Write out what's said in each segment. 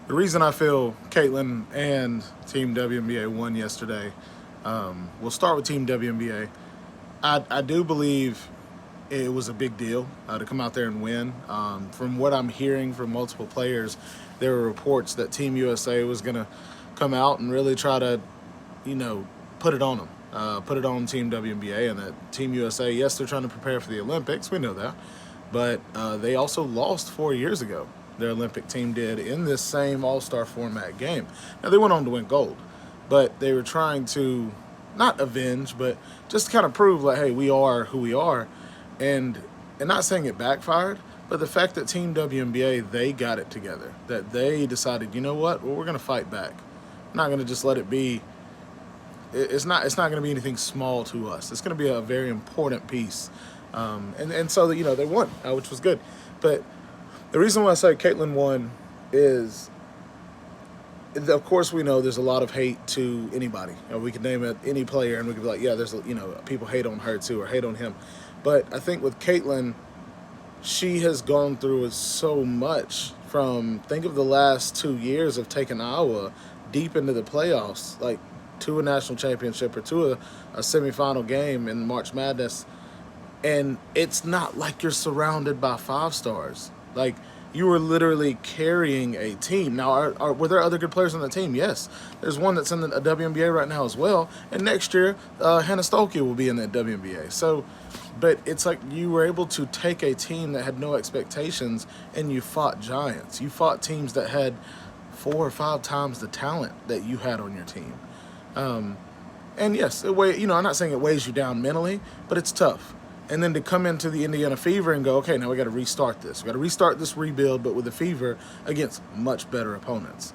The reason I feel Caitlin and Team WNBA won yesterday, we'll start with Team WNBA. I do believe it was a big deal to come out there and win. From what I'm hearing from multiple players, there were reports that Team USA was going to come out and really try to, you know, put it on them, put it on Team WNBA, and that Team USA, yes, they're trying to prepare for the Olympics. We know that. But they also lost 4 years ago. Their Olympic team did in this same all-star format game. Now, they went on to win gold, but they were trying to not avenge, but just kind of prove, like, hey, we are who we are. And not saying it backfired, but the fact that Team WNBA, they got it together, that they decided, you know what, well, we're going to fight back. I'm not going to just let it be. It's not going to be anything small to us. It's going to be a very important piece. And so, you know, they won, which was good. But the reason why I say Caitlin won is, of course, we know there's a lot of hate to anybody. You know, we could name it any player, and we could be like, yeah, there's, you know, people hate on her too, or hate on him. But I think with Caitlin, she has gone through so much from, think of the last 2 years of taking Iowa deep into the playoffs, like to a national championship or to a semifinal game in March Madness. And it's not like you're surrounded by 5 stars. Like, you were literally carrying a team. Now, were there other good players on the team? Yes. There's one that's in the WNBA right now as well. And next year, Hannah Stolke will be in the WNBA. So, but it's like you were able to take a team that had no expectations and you fought giants. You fought teams that had 4 or 5 times the talent that you had on your team. And yes, I'm not saying it weighs you down mentally, but it's tough. And then to come into the Indiana Fever and go, okay, now we got to restart this. We got to restart this rebuild, but with the Fever against much better opponents.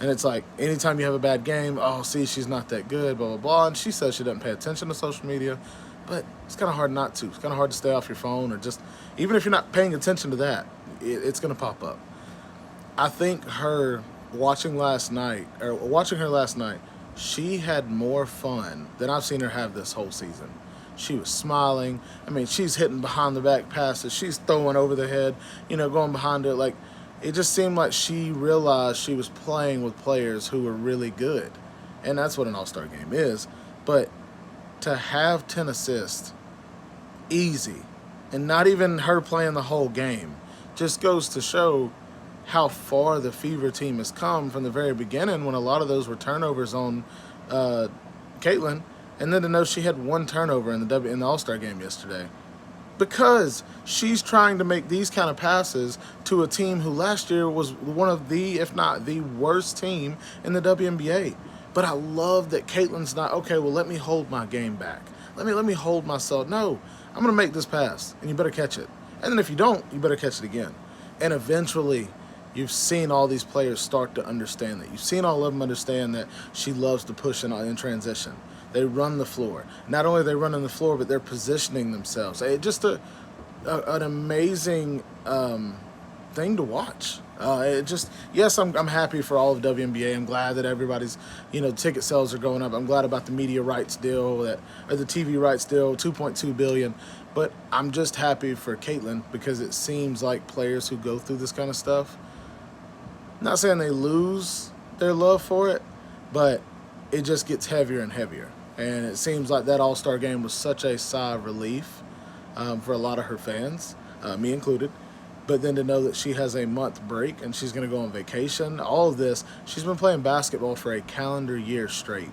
And it's like, anytime you have a bad game, oh, see, she's not that good, blah, blah, blah. And she says she doesn't pay attention to social media, but it's kind of hard not to. It's kind of hard to stay off your phone, or just, even if you're not paying attention to that, it's going to pop up. I think watching her last night, she had more fun than I've seen her have this whole season. She was smiling. I mean, she's hitting behind the back passes. She's throwing over the head, going behind it. Like, it just seemed like she realized she was playing with players who were really good. And that's what an all-star game is. But to have 10 assists, easy, and not even her playing the whole game, just goes to show how far the Fever team has come from the very beginning, when a lot of those were turnovers on Caitlin. And then to know she had 1 turnover in the All-Star game yesterday, because she's trying to make these kind of passes to a team who last year was one of the, if not the worst team in the WNBA. But I love that Caitlin's not, okay, well, let me hold my game back. Let me hold myself. No, I'm going to make this pass, and you better catch it. And then if you don't, you better catch it again. And eventually, you've seen all these players start to understand that. You've seen all of them understand that she loves to push in transition. They run the floor. Not only are they running the floor, but they're positioning themselves. It's just an amazing thing to watch. Yes, I'm happy for all of WNBA. I'm glad that everybody's, ticket sales are going up. I'm glad about the media rights deal, or the TV rights deal, $2.2 billion. But I'm just happy for Caitlin, because it seems like players who go through this kind of stuff, not saying they lose their love for it, but it just gets heavier and heavier. And it seems like that All-Star game was such a sigh of relief for a lot of her fans, me included. But then to know that she has a month break and she's going to go on vacation, all of this, she's been playing basketball for a calendar year straight.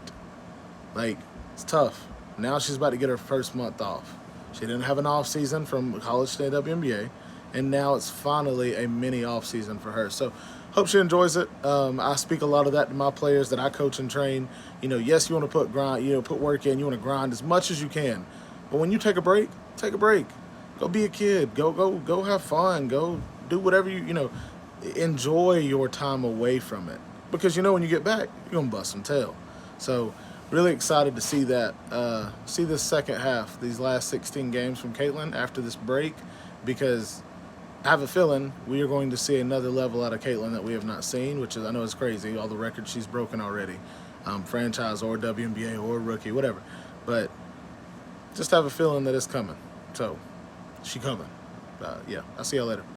Like, it's tough. Now she's about to get her first month off. She didn't have an off season from college to the WNBA, and now it's finally a mini off season for her. So hope she enjoys it. I speak a lot of that to my players that I coach and train. Yes, you want to put work in. You want to grind as much as you can. But when you take a break, take a break. Go be a kid. Go have fun. Go do whatever enjoy your time away from it. Because when you get back, you're going to bust some tail. So really excited to see that. See this second half, these last 16 games from Caitlin after this break, because I have a feeling we are going to see another level out of Caitlin that we have not seen, which I know is crazy, all the records she's broken already, franchise or WNBA or rookie, whatever. But just have a feeling that it's coming. So, she coming. Yeah, I'll see y'all later.